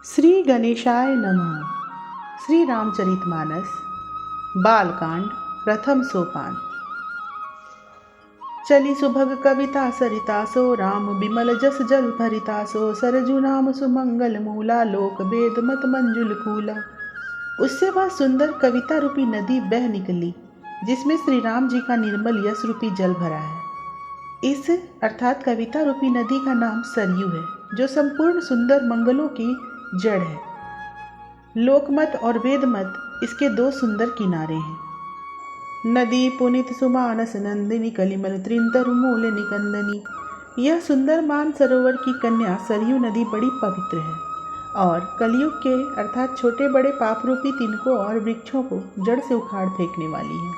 श्री गणेशाय नमः। श्री रामचरितमानस बालकांड प्रथम सोपान। चली सुभग कविता सरिता सो राम बिमल जस जल भरिता सो सरजू नाम सुमंगल मूला लोक वेद मत मंजुल कूला। उससे वह सुंदर कविता रूपी नदी बह निकली जिसमें श्री राम जी का निर्मल यश रूपी जल भरा है। इस अर्थात कविता रूपी नदी का नाम सरयू है जो संपूर्ण सुंदर मंगलों की जड़ है। लोकमत और वेदमत इसके दो सुंदर किनारे हैं। नदी पुनित सुमानस नंदिनी कलिमल त्रिंतर मूल निकंदनी। यह सुंदर मान सरोवर की कन्या सरयू नदी बड़ी पवित्र है और कलयुग के अर्थात छोटे बड़े पाप रूपी तिनकों और वृक्षों को जड़ से उखाड़ फेंकने वाली है।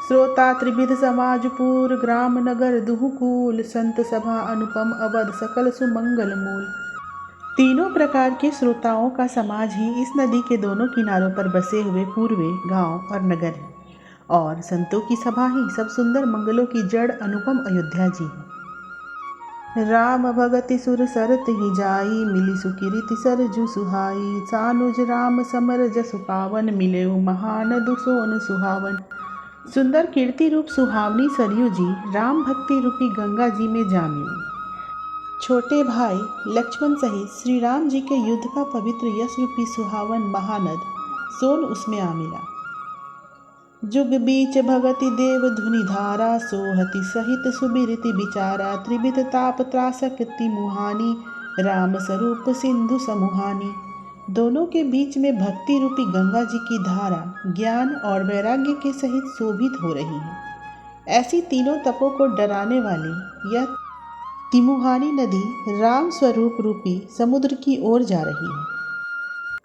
श्रोता त्रिविध समाजपुर ग्राम नगर दुहुकूल संत सभा अनुपम अवध सकल सुमंगल मूल। तीनों प्रकार के श्रोताओं का समाज ही इस नदी के दोनों किनारों पर बसे हुए पूर्वे गांव और नगर है और संतों की सभा ही सब सुंदर मंगलों की जड़ अनुपम अयोध्या जी है। राम भगति सुर सरत ही जाई मिली सुकीर्ति सरजू सुहाई। सानुज राम समर जसु पावन मिले महानदु सोन सुहावन। सुंदर कीर्ति रूप सुहावनी सरयू जी राम भक्ति रूपी गंगा जी में जा मिली। छोटे भाई लक्ष्मण सहित श्री राम जी के युद्ध का पवित्र यश रूपी सुहावन महानद सोन उसमें आ मिला। जुग बीच भगति देव धुनि धारा सोहति सहित सुबिरति विचारा। त्रिविध ताप त्रासक्ति मुहानी राम स्वरूप सिंधु समुहानी। दोनों के बीच में भक्ति रूपी गंगा जी की धारा ज्ञान और वैराग्य के सहित शोभित हो रही है। ऐसी तीनों तपों को डराने वाली यह तिमुहानी नदी राम स्वरूप रूपी समुद्र की ओर जा रही है।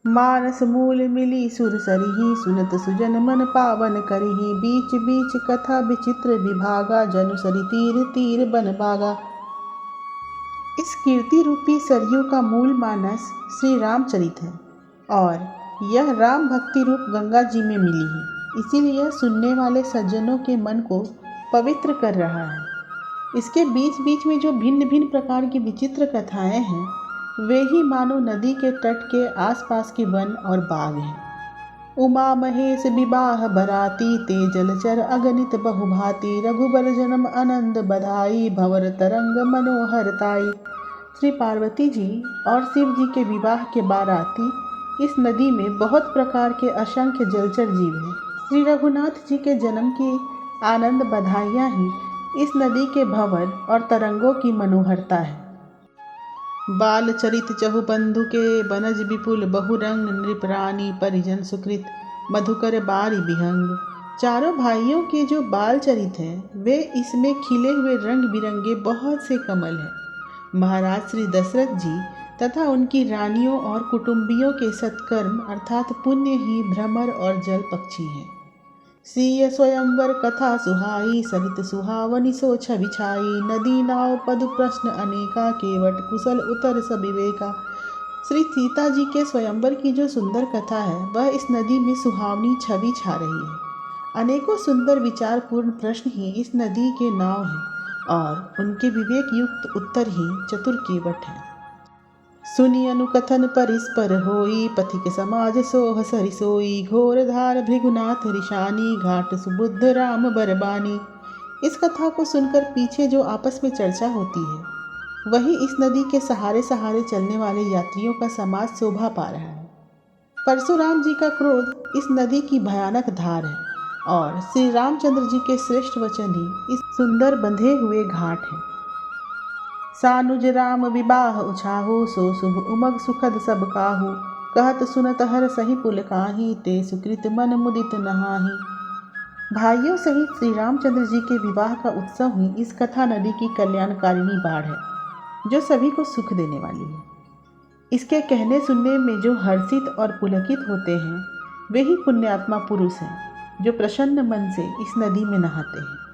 मानस मूल मिली सुर सरिही सुनत सुजन मन पावन करिही। बीच बीच कथा विचित्र विभागा जनु सरि तीर तीर बन भागा। इस कीर्ति रूपी सरयू का मूल मानस श्री रामचरित है और यह राम भक्ति रूप गंगा जी में मिली है, इसीलिए यह सुनने वाले सज्जनों के मन को पवित्र कर रहा है। इसके बीच बीच में जो भिन्न भिन्न प्रकार की विचित्र कथाएं हैं वे ही मानो नदी के तट के आसपास के वन और बाग हैं। उमा महेश विवाह बराती ते जलचर अगणित बहुभाती। रघुबर जन्म आनंद बधाई भंवर तरंग मनोहरताई। श्री पार्वती जी और शिव जी के विवाह के बाराती इस नदी में बहुत प्रकार के असंख्य जलचर जीव हैं। श्री रघुनाथ जी के जन्म की आनंद बधाइयाँ ही इस नदी के भंवर और तरंगों की मनोहरता है। बाल चरित चहु बंधु के बनज विपुल बहुरंग नृपरानी परिजन सुकृत मधुकर बारी विहंग। चारों भाइयों के जो बाल चरित हैं वे इसमें खिले हुए रंग बिरंगे बहुत से कमल हैं। महाराज श्री दशरथ जी तथा उनकी रानियों और कुटुंबियों के सत्कर्म अर्थात पुण्य ही भ्रमर और जल पक्षी हैं। सीय स्वयंवर कथा सुहाई सरित सुहावनी सो छवि छाई। नदी नाव पद प्रश्न अनेका केवट कुशल उतर सविवेका। श्री सीता जी के स्वयंवर की जो सुंदर कथा है वह इस नदी में सुहावनी छवि छा रही है। अनेकों सुंदर विचारपूर्ण प्रश्न ही इस नदी के नाव हैं और उनके विवेक युक्त उत्तर ही चतुर केवट हैं। सुनी अनुकथन परिस्पर होई पथिक समाज सोह सरि सोई। घोर धार भृगुनाथ ऋषानी घाट सुबुद्ध राम बरबानी। इस कथा को सुनकर पीछे जो आपस में चर्चा होती है वही इस नदी के सहारे सहारे चलने वाले यात्रियों का समाज शोभा पा रहा है। परशुराम जी का क्रोध इस नदी की भयानक धार है और श्री रामचंद्र जी के श्रेष्ठ वचन ही इस सुंदर बंधे हुए घाट हैं। सानुज राम विवाह उछाहु सो शुभ उमग सुखद सब काहू। कहत सुनत हर सही पुल काही ते सुकृत मन मुदित नहाही। भाइयों सहित श्री रामचंद्र जी के विवाह का उत्सव ही इस कथा नदी की कल्याणकारिणी बाढ़ है जो सभी को सुख देने वाली है। इसके कहने सुनने में जो हर्षित और पुलकित होते हैं वे ही पुण्यात्मा पुरुष हैं जो प्रसन्न मन से इस नदी में नहाते हैं।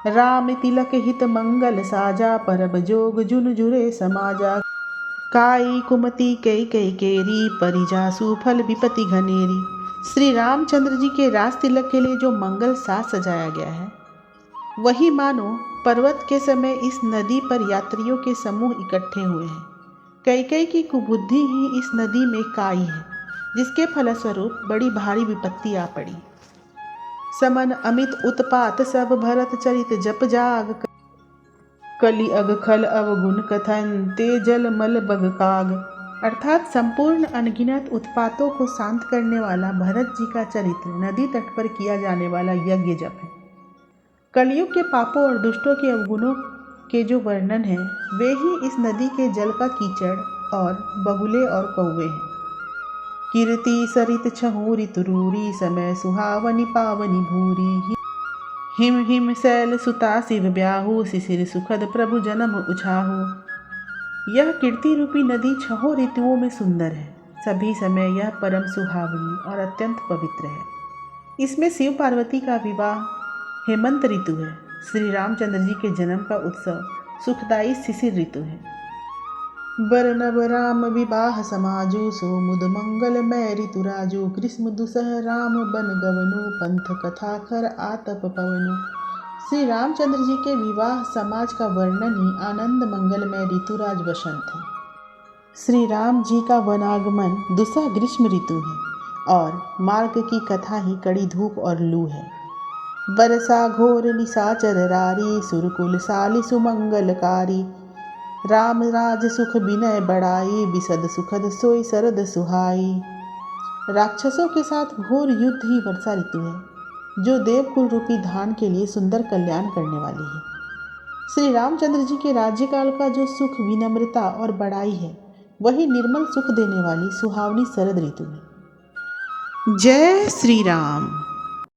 राम तिलक हित मंगल साजा परब जोग जुन जुरे समाजा। काई कुमति कई कई केरी परिजासु फल विपति घनेरी। श्री रामचंद्र जी के राज तिलक के लिए जो मंगल साज सजाया गया है वही मानो पर्वत के समय इस नदी पर यात्रियों के समूह इकट्ठे हुए हैं। कैकेयी की कुबुद्धि ही इस नदी में काई है, जिसके फलस्वरूप बड़ी भारी विपत्ति आ पड़ी। समन अमित उत्पात सब भरत चरित जप जाग, कलि अग खल अवगुण कथन ते जल मल बग काग। अर्थात संपूर्ण अनगिनत उत्पातों को शांत करने वाला भरत जी का चरित्र नदी तट पर किया जाने वाला यज्ञ जप है। कलयुग के पापों और दुष्टों के अवगुणों के जो वर्णन है, वे ही इस नदी के जल का कीचड़ और बगुले और कौवे हैं। कीर्ति सरित छहु ऋतुरूरी, समय सुहावनी पावनी भूरी। हिम हिम शैल सुता शिव ब्याहु, शिशिर सुखद प्रभु जन्म उछाहु। यह कीर्ति रूपी नदी छहों ऋतुओं में सुंदर है। सभी समय यह परम सुहावनी और अत्यंत पवित्र है। इसमें शिव पार्वती का विवाह हेमंत ऋतु है। श्री रामचंद्र जी के जन्म का उत्सव सुखदायी शिशिर ऋतु है। बरनब राम विवाह समाजु, सो मुद मंगलमय ऋतु राजु। कृष्ण दुसह राम बन गवनु, पंथ कथा खर आतप पवनु। श्री रामचंद्र जी के विवाह समाज का वर्णन ही आनंद मंगलमय ऋतुराज वसंत है। श्री राम जी का वनागमन दुसह ग्रीष्म ऋतु है और मार्ग की कथा ही कड़ी धूप और लू है। बरसा घोर निशाचर रारी, सुरकुल साली सुमंगलकारी। राम राज सुख विनय बढ़ाई, विशद सुखद सोई शरद सुहाई। राक्षसों के साथ घोर युद्ध ही वर्षा ऋतु है, जो देवकुल रूपी धान के लिए सुंदर कल्याण करने वाली है। श्री रामचंद्र जी के राज्यकाल का जो सुख विनम्रता और बड़ाई है, वही निर्मल सुख देने वाली सुहावनी शरद ऋतु है। जय श्री राम।